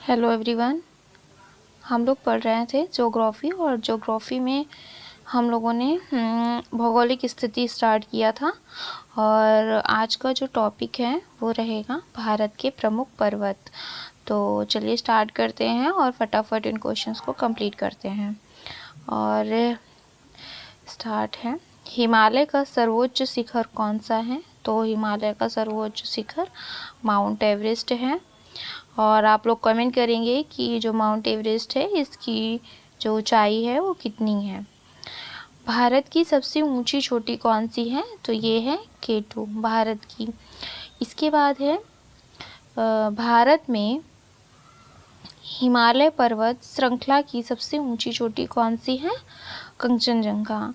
Hello everyone. हम लोग पढ़ रहे थे ज्योग्राफी और ज्योग्राफी में हम लोगों ने भौगोलिक स्थिति स्टार्ट किया था और आज का जो टॉपिक है वो रहेगा भारत के प्रमुख पर्वत। तो चलिए स्टार्ट करते हैं और फटाफट इन क्वेश्चंस को कंप्लीट करते हैं। और स्टार्ट है। हिमालय का सर्वोच्च शिखर कौन सा है? तो हिमालय का सर्वोच्च शिखर माउंट एवरेस्ट है। और आप लोग कमेंट करेंगे कि जो माउंट एवरेस्ट है इसकी जो ऊंचाई है वो कितनी है। भारत की सबसे ऊंची चोटी कौन सी है? तो ये है K2 भारत की। इसके बाद है भारत में हिमालय पर्वत श्रृंखला की सबसे ऊंची चोटी कौन सी है? कंचनजंगा।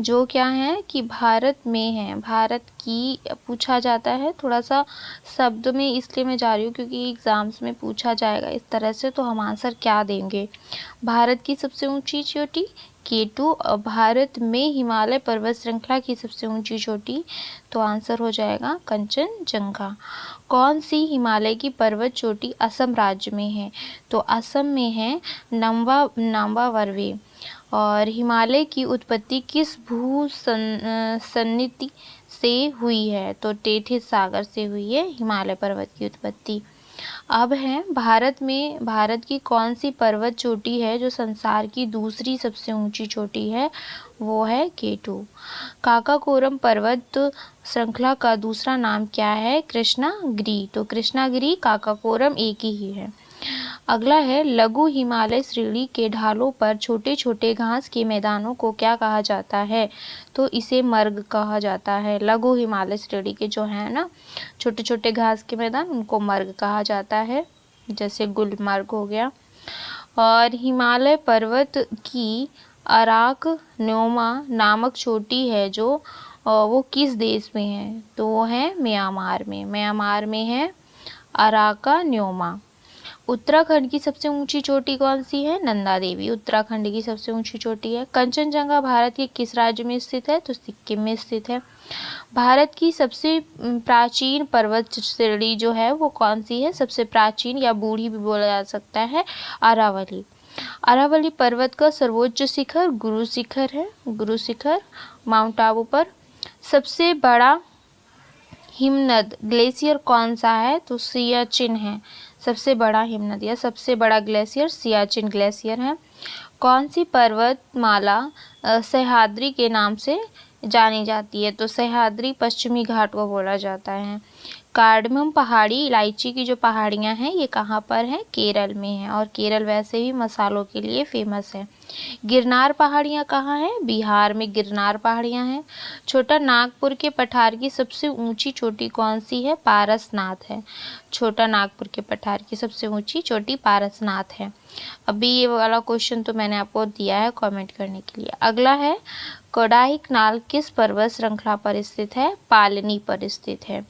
जो क्या है कि भारत में है, भारत की पूछा जाता है। थोड़ा सा शब्द में इसलिए मैं जा रही हूँ क्योंकि एग्ज़ाम्स में पूछा जाएगा इस तरह से, तो हम आंसर क्या देंगे। भारत की सबसे ऊंची चोटी K2 और भारत में हिमालय पर्वत श्रृंखला की सबसे ऊंची चोटी, तो आंसर हो जाएगा कंचनजंगा। कौन सी हिमालय की पर्वत चोटी असम राज्य में है? तो असम में है नाम्बावरवे। और हिमालय की उत्पत्ति किस भू सन्निधि से हुई है? तो टेथिस सागर से हुई है हिमालय पर्वत की उत्पत्ति। अब है भारत की कौन सी पर्वत चोटी है जो संसार की दूसरी सबसे ऊंची चोटी है? वो है K2। काकाकोरम पर्वत श्रृंखला का दूसरा नाम क्या है? कृष्णागिरी। तो कृष्णागिरी काकाकोरम एक ही है। अगला है लघु हिमालय श्रेणी के ढालों पर छोटे छोटे घास के मैदानों को क्या कहा जाता है? तो इसे मर्ग कहा जाता है। लघु हिमालय श्रेणी के जो है ना छोटे छोटे घास के मैदान, उनको मर्ग कहा जाता है, जैसे गुलमर्ग हो गया। और हिमालय पर्वत की अराक न्योमा नामक चोटी है जो वो किस देश में है? तो वो है म्यांमार में। म्यांमार में है अराका न्योमा। उत्तराखंड की सबसे ऊंची चोटी कौन सी है? नंदा देवी उत्तराखंड की सबसे ऊंची चोटी है। कंचनजंगा भारत के किस राज्य में स्थित है? तो सिक्किम में स्थित है। भारत की सबसे प्राचीन पर्वत श्रेणी जो है वो कौन सी है? सबसे प्राचीन या बूढ़ी भी बोला जा सकता है, अरावली। अरावली पर्वत का सर्वोच्च शिखर गुरु शिखर है। गुरु शिखर माउंट आबू पर। सबसे बड़ा हिमनद ग्लेशियर कौन सा है? तो सियाचिन है। सबसे बड़ा हिमनद या सबसे बड़ा ग्लेशियर सियाचिन ग्लेशियर है। कौन सी पर्वतमाला सह्याद्री के नाम से जानी जाती है? तो सह्याद्री पश्चिमी घाट को बोला जाता है। कार्डमम पहाड़ी इलायची की जो पहाड़ियाँ हैं ये कहाँ पर है? केरल में है। और केरल वैसे भी मसालों के लिए फेमस है। गिरनार पहाड़ियाँ कहाँ हैं? बिहार में गिरनार पहाड़ियाँ हैं। छोटा नागपुर के पठार की सबसे ऊंची चोटी कौन सी है? पारसनाथ है। छोटा नागपुर के पठार की सबसे ऊंची चोटी पारसनाथ है। अभी ये वाला क्वेश्चन तो मैंने आपको दिया है कमेंट करने के लिए। अगला है कोडाईकनाल किस पर्वत श्रृंखला पर स्थित है? पालनी पर स्थित है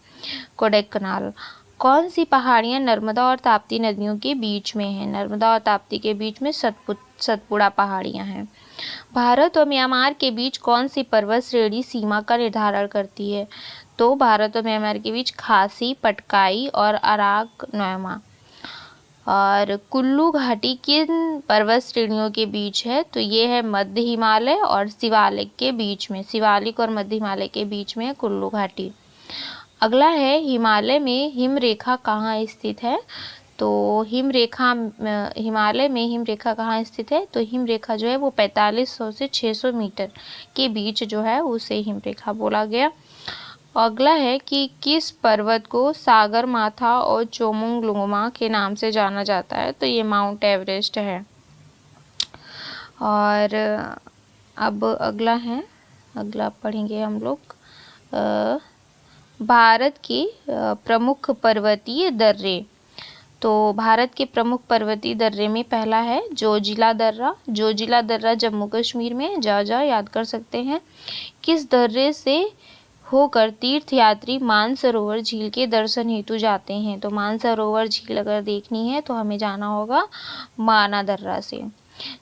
कोडाईकनाल। कौन सी पहाड़ियाँ नर्मदा और ताप्ती नदियों के बीच में है? नर्मदा और ताप्ती के बीच में सतपुड़ा पहाड़ियाँ हैं। भारत और म्यांमार के बीच कौन सी पर्वत श्रेणी सीमा का निर्धारण करती है? तो भारत और म्यांमार के बीच खासी, पटकाई और अराक नोएमा। और कुल्लू घाटी किन पर्वत श्रेणियों के बीच है? तो ये है मध्य हिमालय और शिवालिक के बीच में। शिवालिक और मध्य हिमालय के बीच में है कुल्लू घाटी। अगला है हिमालय में हिमरेखा कहाँ स्थित है? तो हिमालय में हिमरेखा कहाँ स्थित है? तो हिमरेखा जो है वो 4500 से 600 मीटर के बीच जो है उसे हिमरेखा बोला गया। अगला है कि किस पर्वत को सागर माथा और चोमुंगलुंगमा के नाम से जाना जाता है? तो ये माउंट एवरेस्ट है। और अब अगला पढ़ेंगे हम लोग भारत के प्रमुख पर्वतीय दर्रे। तो भारत के प्रमुख पर्वतीय दर्रे में पहला है जोजिला दर्रा। जोजिला दर्रा जम्मू कश्मीर में, जा याद कर सकते हैं। किस दर्रे से होकर तीर्थयात्री मानसरोवर झील के दर्शन हेतु जाते हैं? तो मानसरोवर झील अगर देखनी है तो हमें जाना होगा माना दर्रा से।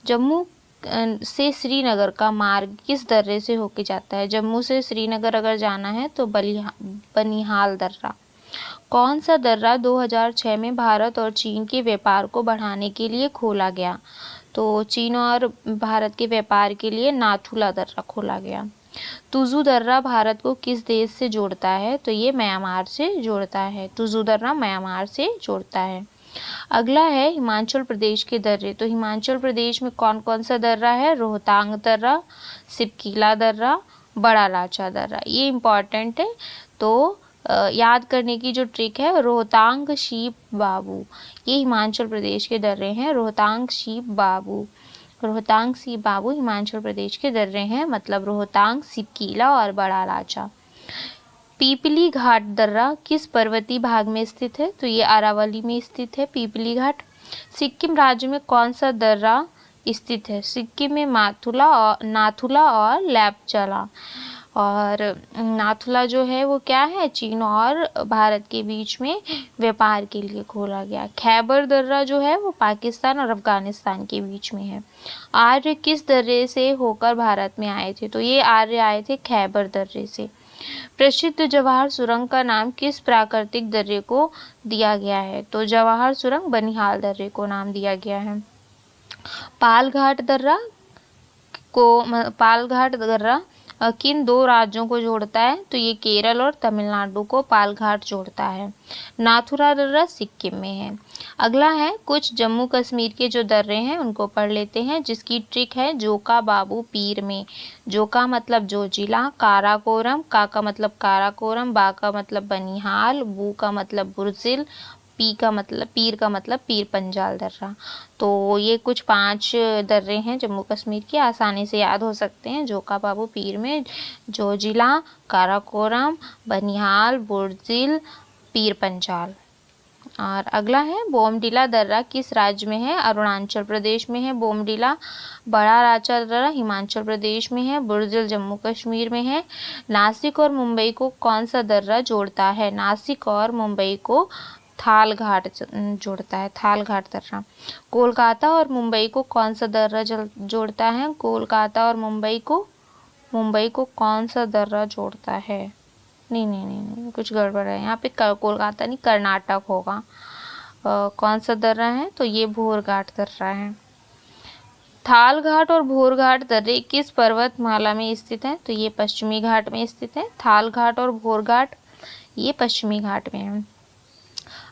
जम्मू से श्रीनगर का मार्ग किस दर्रे से होके जाता है? जम्मू से श्रीनगर अगर जाना है तो बनिहाल दर्रा। कौन सा दर्रा 2006 में भारत और चीन के व्यापार को बढ़ाने के लिए खोला गया? तो चीन और भारत के व्यापार के लिए नाथुला दर्रा खोला गया। तुजू दर्रा भारत को किस देश से जोड़ता है? तो ये म्यांमार से जोड़ता है। तुजू दर्रा म्यांमार से जोड़ता है। अगला है हिमाचल प्रदेश के दर्रे। तो हिमाचल प्रदेश में कौन कौन सा दर्रा है? रोहतांग दर्रा, सिपकीला दर्रा, बड़ा लाचा दर्रा। ये इम्पॉर्टेंट है, तो याद करने की जो ट्रिक है, रोहतांग शीप बाबू, ये हिमाचल प्रदेश के दर्रे हैं। रोहतांग शीप बाबू, रोहतांग शीप बाबू हिमाचल प्रदेश के दर्रे हैं, मतलब रोहतांग, सिपकीला और बड़ा लाचा। पीपली घाट दर्रा किस पर्वतीय भाग में स्थित है? तो ये अरावली में स्थित है पीपली घाट। सिक्किम राज्य में कौन सा दर्रा स्थित है? सिक्किम में नाथुला और लेपचाला। और नाथुला जो है वो क्या है? चीन और भारत के बीच में व्यापार के लिए खोला गया। खैबर दर्रा जो है वो पाकिस्तान और अफगानिस्तान के बीच में है। आर्य किस दर्रे से होकर भारत में आए थे? तो ये आर्य आए थे खैबर दर्रे से। प्रसिद्ध जवाहर सुरंग का नाम किस प्राकृतिक दर्रे को दिया गया है? तो जवाहर सुरंग बनिहाल दर्रे को नाम दिया गया है। पालघाट दर्रा किन दो राज्यों को जोड़ता है? तो ये केरल और तमिलनाडु को पालघाट जोड़ता है। नाथुला दर्रा सिक्किम में है। अगला है कुछ जम्मू कश्मीर के जो दर्रे हैं उनको पढ़ लेते हैं, जिसकी ट्रिक है जोका बाबू पीर में। जोका मतलब जोजिला, काराकोरम, का मतलब काराकोरम, बा का मतलब बनिहाल, बू का मतलब बुर्जिल, पीर का मतलब पीर पंजाल दर्रा। तो ये कुछ 5 दर्रे हैं जम्मू कश्मीर के, आसानी से याद हो सकते हैं। जोका बाबू पीर में, जोजिला, काराकोरम, बनिहाल, बुर्जिल, पीर पंजाल। और अगला है बोमडिला दर्रा किस राज्य में है? अरुणाचल प्रदेश में है बोमडिला। बड़ा लाचा दर्रा हिमाचल प्रदेश में है। बुर्जिल जम्मू कश्मीर में है। नासिक और मुंबई को कौन सा दर्रा जोड़ता है? नासिक और मुंबई को थाल घाट जोड़ता है, थाल घाट दर्रा। कोलकाता और मुंबई को कौन सा दर्रा जोड़ता है? कोलकाता और मुंबई को कौन सा दर्रा जोड़ता है? नहीं, कुछ गड़बड़ है यहाँ पे। कोलकाता नहीं, कर्नाटक होगा। कौन सा दर्रा है? तो ये भोर घाट दर्रा है। थाल घाट और भोर घाट दर्रे किस पर्वतमाला में स्थित है? तो ये पश्चिमी घाट में स्थित है। थाल घाट और भोर घाट ये पश्चिमी घाट में है।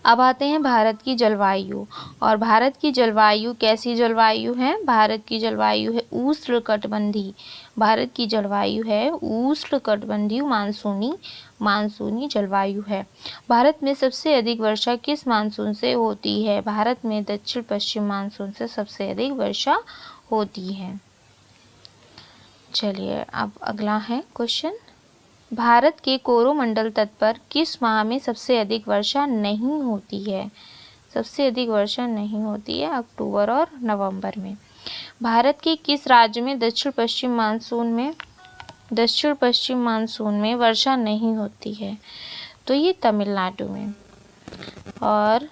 अब आते हैं भारत की जलवायु। और भारत की जलवायु कैसी जलवायु है? भारत की जलवायु है उष्णकटिबंधीय। भारत की जलवायु है उष्णकटिबंधीय मानसूनी जलवायु है। भारत में सबसे अधिक वर्षा किस मानसून से होती है? भारत में दक्षिण पश्चिम मानसून से सबसे अधिक वर्षा होती है। चलिए अब अगला है क्वेश्चन। भारत के कोरोमंडल तट पर किस माह में सबसे अधिक वर्षा नहीं होती है? सबसे अधिक वर्षा नहीं होती है अक्टूबर और नवंबर में। भारत के किस राज्य में दक्षिण पश्चिम मानसून में वर्षा नहीं होती है? तो ये तमिलनाडु में। और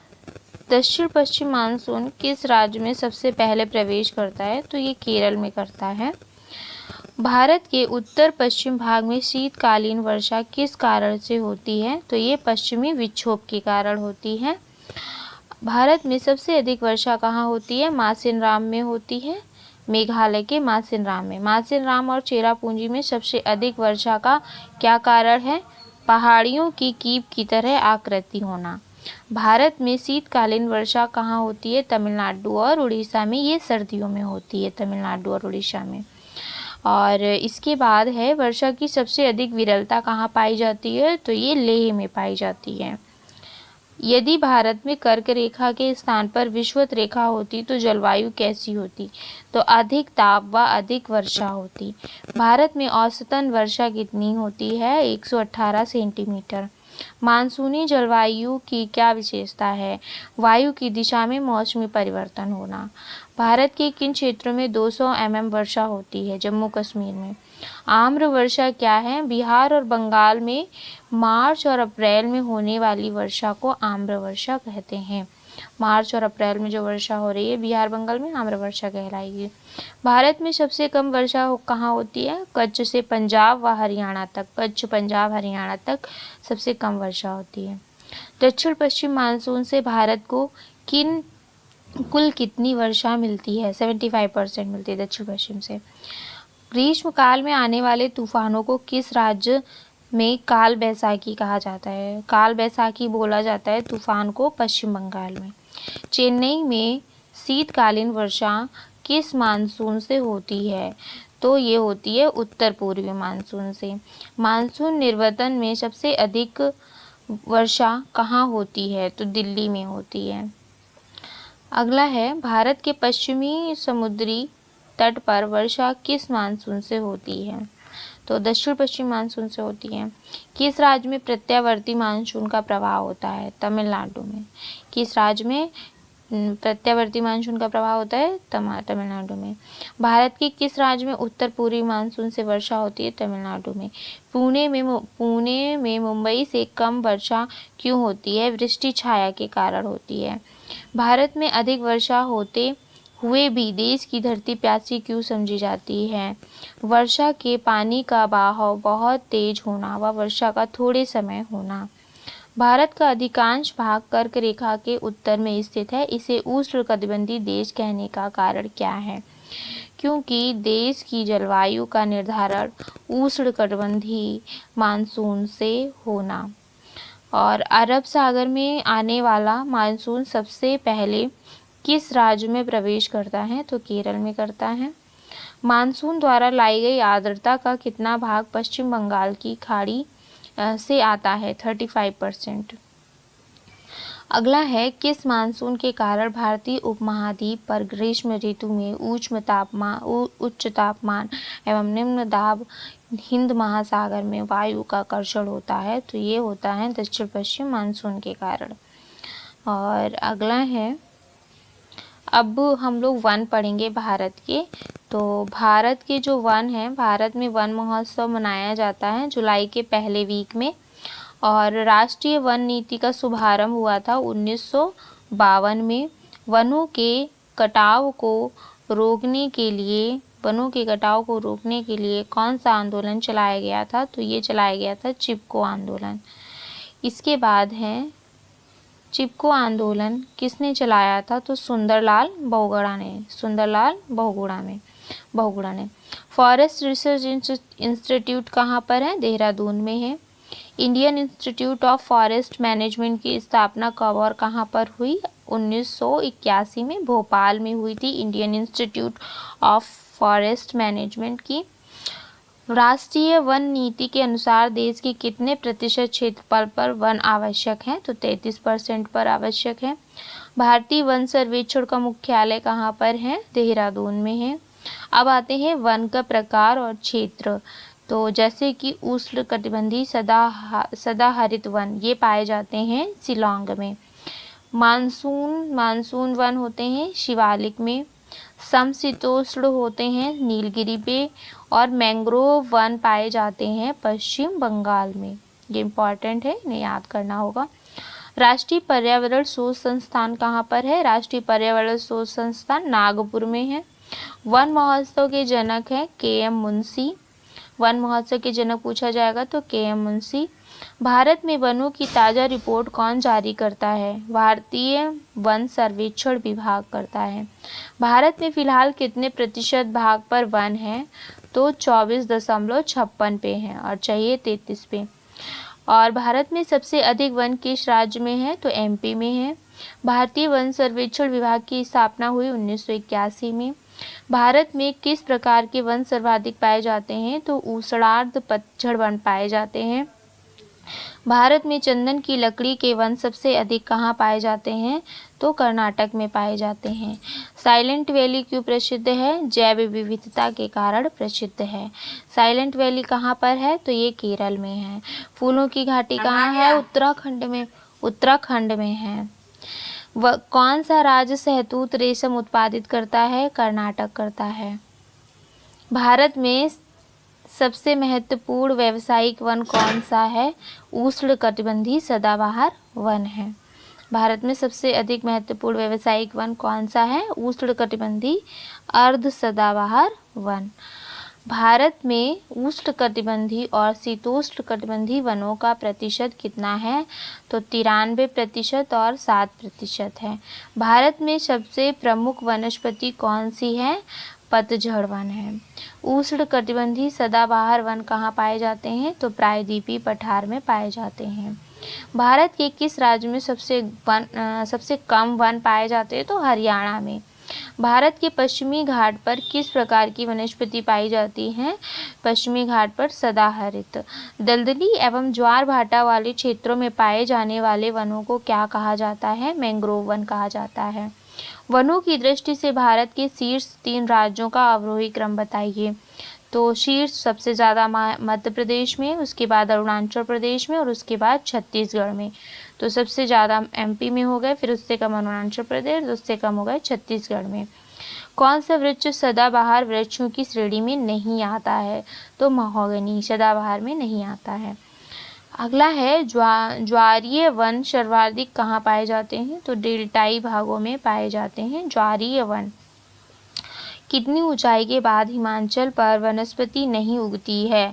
दक्षिण पश्चिम मानसून किस राज्य में सबसे पहले प्रवेश करता है? तो ये केरल में करता है। भारत के उत्तर पश्चिम भाग में शीतकालीन वर्षा किस कारण से होती है? तो ये पश्चिमी विक्षोभ के कारण होती है। भारत में सबसे अधिक वर्षा कहाँ होती है? मासिनराम में होती है, मेघालय के मासिनराम में। मासिनराम और चेरापूंजी में सबसे अधिक वर्षा का क्या कारण है? पहाड़ियों की कीप की तरह आकृति होना। भारत में शीतकालीन वर्षा कहाँ होती है? तमिलनाडु और उड़ीसा में। ये सर्दियों में होती है तमिलनाडु और उड़ीसा में। और इसके बाद है वर्षा की सबसे अधिक विरलता कहाँ पाई जाती है? तो ये लेह में पाई जाती है। यदि भारत में कर्क रेखा के स्थान पर विषुवत रेखा होती तो जलवायु कैसी होती? तो अधिक ताप व अधिक वर्षा होती। भारत में औसतन वर्षा कितनी होती है? 118 सेंटीमीटर। मानसूनी जलवायु की क्या विशेषता है? वायु की दिशा में मौसमी परिवर्तन होना। भारत के किन क्षेत्रों में 200 mm वर्षा होती है? जम्मू कश्मीर में। आम्र वर्षा क्या है? बिहार और बंगाल में मार्च और अप्रैल में होने वाली वर्षा को आम्र वर्षा कहते हैं। मार्च और अप्रैल में जो वर्षा हो रही है बिहार बंगाल में, आम्र वर्षा कहलाएगी। भारत में सबसे कम वर्षा कहाँ होती है? कच्छ से पंजाब व हरियाणा तक। कच्छ, पंजाब, हरियाणा तक सबसे कम वर्षा होती है। दक्षिण पश्चिम मानसून से भारत को कुल कितनी वर्षा मिलती है? 75% मिलती है दक्षिण पश्चिम से। ग्रीष्म काल में आने वाले तूफानों को किस राज्य में काल बैसाखी कहा जाता है? काल बैसाखी बोला जाता है तूफान को पश्चिम बंगाल में। चेन्नई में शीतकालीन वर्षा किस मानसून से होती है? तो ये होती है उत्तर पूर्वी मानसून से। मानसून निर्वतन में सबसे अधिक वर्षा कहाँ होती है? तो दिल्ली में होती है। अगला है, भारत के पश्चिमी समुद्री तट पर वर्षा किस मानसून से होती है? तो दक्षिण पश्चिम मानसून से होती है। किस राज्य में प्रत्यावर्ती मानसून का प्रभाव होता है? तमिलनाडु में। किस राज्य में प्रत्यावर्ती मानसून का प्रभाव होता है? तमिलनाडु में। भारत के किस राज्य में उत्तर पूर्वी मानसून से वर्षा होती है? तमिलनाडु में। पुणे में मुंबई से कम वर्षा क्यों होती है? वृष्टि छाया के कारण होती है। भारत में अधिक वर्षा होते हुए भी देश की धरती प्यासी क्यों समझी जाती है? वर्षा के पानी का बहाव बहुत तेज होना व वर्षा का थोड़े समय होना। भारत का अधिकांश भाग कर्क रेखा के उत्तर में स्थित है। इसे उष्णकटिबंधीय देश कहने का कारण क्या है? क्योंकि देश की जलवायु का निर्धारण उष्णकटिबंधीय मानसून से होना। और अरब सागर में आने वाला मानसून सबसे पहले किस राज्य में प्रवेश करता है? तो केरल में करता है। मानसून द्वारा लाई गई आर्द्रता का कितना भाग पश्चिम बंगाल की खाड़ी से आता है? 35%। अगला है, किस मानसून के कारण भारतीय उपमहाद्वीप पर ग्रीष्म ऋतु में उच्च तापमान एवं निम्न दाब हिंद महासागर में वायु का आकर्षण होता है? तो ये होता है दक्षिण पश्चिम मानसून के कारण। और अगला है, अब हम लोग वन पढ़ेंगे भारत के। तो भारत के जो वन हैं, भारत में वन महोत्सव मनाया जाता है जुलाई के पहले वीक में। और राष्ट्रीय वन नीति का शुभारंभ हुआ था 1952 में। वनों के कटाव को रोकने के लिए कौन सा आंदोलन चलाया गया था? तो ये चलाया गया था चिपको आंदोलन। इसके बाद है, चिपको आंदोलन किसने चलाया था? तो सुंदरलाल बहुगुणा ने। फॉरेस्ट रिसर्च इंस्टीट्यूट कहाँ पर है? देहरादून में है। Indian institute of forest management की स्थापना कब और कहाँ पर हुई? 1981 में भोपाल में हुई थी Indian institute of forest management की। राष्ट्रीय वन नीति के अनुसार देश के कितने प्रतिशत क्षेत्रफल पर वन आवश्यक है? तो 33% पर आवश्यक है। भारतीय वन सर्वेक्षण का मुख्यालय कहाँ पर है? देहरादून में है। अब आते हैं वन का प्रकार और क्षेत्र। तो जैसे कि उष्णकटिबंधीय सदाहरित वन ये पाए जाते हैं शिलांग में। मानसून वन होते हैं शिवालिक में। समशीतोष्ण होते हैं नीलगिरी पे। और मैंग्रोव वन पाए जाते हैं पश्चिम बंगाल में। ये इम्पॉर्टेंट है, इन्हें याद करना होगा। राष्ट्रीय पर्यावरण शोध संस्थान कहाँ पर है? राष्ट्रीय पर्यावरण शोध संस्थान नागपुर में है। वन महोत्सव के जनक है के.एम. मुंशी। वन महोत्सव के जनक पूछा जाएगा तो के.एम. मुंशी। भारत में वनों की ताज़ा रिपोर्ट कौन जारी करता है? भारतीय वन सर्वेक्षण विभाग करता है। भारत में फिलहाल कितने प्रतिशत भाग पर वन है? तो 24.56 पे हैं और चाहिए 33 पे। और भारत में सबसे अधिक वन किस राज्य में है? तो एमपी में है। भारतीय वन सर्वेक्षण विभाग की स्थापना हुई 1981 में। भारत में किस प्रकार के वन सर्वाधिक पाए जाते हैं? तो उष्णार्ध पतझड़ वन पाए जाते हैं। भारत में चंदन की लकड़ी के वन सबसे अधिक कहाँ पाए जाते हैं? तो कर्नाटक में पाए जाते हैं। साइलेंट वैली क्यों प्रसिद्ध है? जैव विविधता के कारण प्रसिद्ध है। साइलेंट वैली कहाँ पर है? तो ये केरल में है। फूलों की घाटी कहाँ है? उत्तराखंड में है। कौन सा राज्य शहतूत रेशम उत्पादित करता है? कर्नाटक करता है। भारत में सबसे महत्वपूर्ण व्यावसायिक वन कौन सा है? उष्णकटिबंधीय सदाबहार वन है। भारत में सबसे अधिक महत्वपूर्ण व्यावसायिक वन कौन सा है? उष्णकटिबंधीय अर्ध सदाबहार वन। भारत में उष्णकटिबंधीय और शीतोष्णकटिबंधीय वनों का प्रतिशत कितना है? तो 93% और 7% है। भारत में सबसे प्रमुख वनस्पति कौन सी है? पतझड़ वन है। उष्णकटिबंधीय सदाबहार वन कहाँ पाए जाते हैं? तो प्रायद्वीपीय पठार में पाए जाते हैं। भारत के किस राज्य में सबसे कम वन पाए जाते हैं? तो हरियाणा में। भारत के पश्चिमी घाट पर किस प्रकार की वनस्पति पाई जाती है? पश्चिमी घाट पर सदाहरित। दलदली एवं ज्वार भाटा वाले क्षेत्रों में पाए जाने वाले वनों को क्या कहा जाता है? मैंग्रोव वन कहा जाता है। वनों की दृष्टि से भारत के शीर्ष 3 राज्यों का अवरोही क्रम बताइए। तो शीर्ष सबसे ज़्यादा मध्य प्रदेश में, उसके बाद अरुणाचल प्रदेश में और उसके बाद छत्तीसगढ़ में। तो सबसे ज़्यादा एमपी में हो गए, फिर उससे कम अरुणाचल प्रदेश, उससे कम हो गए छत्तीसगढ़ में। कौन सा वृक्ष सदाबहार वृक्षों की श्रेणी में नहीं आता है? तो महोगनी सदाबहार में नहीं आता है। अगला है ज्वारीय वन सर्वाधिक कहाँ पाए जाते हैं? तो डेल्टाई भागों में पाए जाते हैं ज्वारीय वन। कितनी ऊंचाई के बाद हिमाचल पर वनस्पति नहीं उगती है?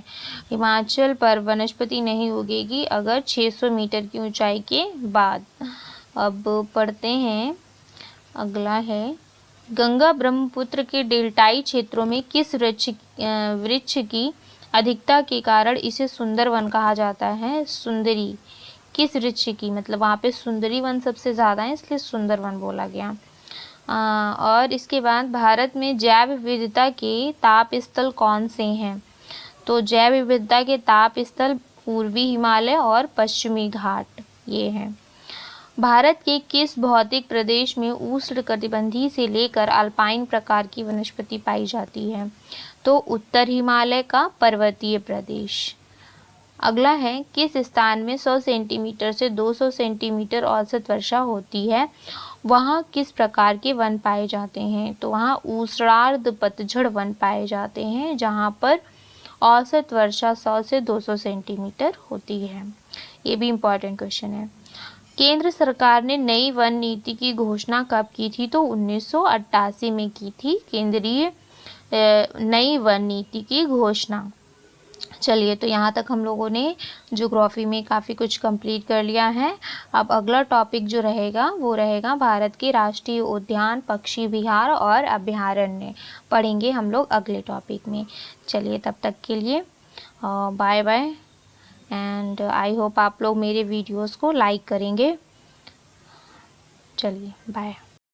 हिमाचल पर वनस्पति नहीं उगेगी अगर 600 मीटर की ऊंचाई के बाद। अब पढ़ते हैं, अगला है गंगा ब्रह्मपुत्र के डेल्टाई क्षेत्रों में किस वृक्ष की अधिकता के कारण इसे सुंदर वन कहा जाता है? सुंदरी। किस वृक्ष की? मतलब वहाँ पे सुंदरी वन सबसे ज़्यादा है, इसलिए सुंदर वन बोला गया। और इसके बाद भारत में जैव विविधता के ताप स्थल कौन से हैं? तो जैव विविधता के ताप स्थल पूर्वी हिमालय और पश्चिमी घाट ये हैं। भारत के किस भौतिक प्रदेश में उष्णकटिबंधीय से लेकर अल्पाइन प्रकार की वनस्पति पाई जाती है? तो उत्तर हिमालय का पर्वतीय प्रदेश। अगला है किस स्थान में 100 सेंटीमीटर से 200 सेंटीमीटर औसत वर्षा होती है? वहाँ किस प्रकार के वन पाए जाते हैं? तो वहाँ ऊष्णार्ध पतझड़ वन पाए जाते हैं, जहाँ पर औसत वर्षा 100 से 200 सेंटीमीटर होती है। ये भी इम्पॉर्टेंट क्वेश्चन है। केंद्र सरकार ने नई वन नीति की घोषणा कब की थी? तो 1988 में की थी केंद्रीय नई वन नीति की घोषणा। चलिए, तो यहाँ तक हम लोगों ने ज्योग्राफी में काफ़ी कुछ कंप्लीट कर लिया है। अब अगला टॉपिक जो रहेगा वो रहेगा भारत के राष्ट्रीय उद्यान, पक्षी विहार और अभयारण्य पढ़ेंगे हम लोग अगले टॉपिक में। चलिए, तब तक के लिए bye bye and I hope आप लोग मेरे वीडियोस को लाइक करेंगे। चलिए, बाय।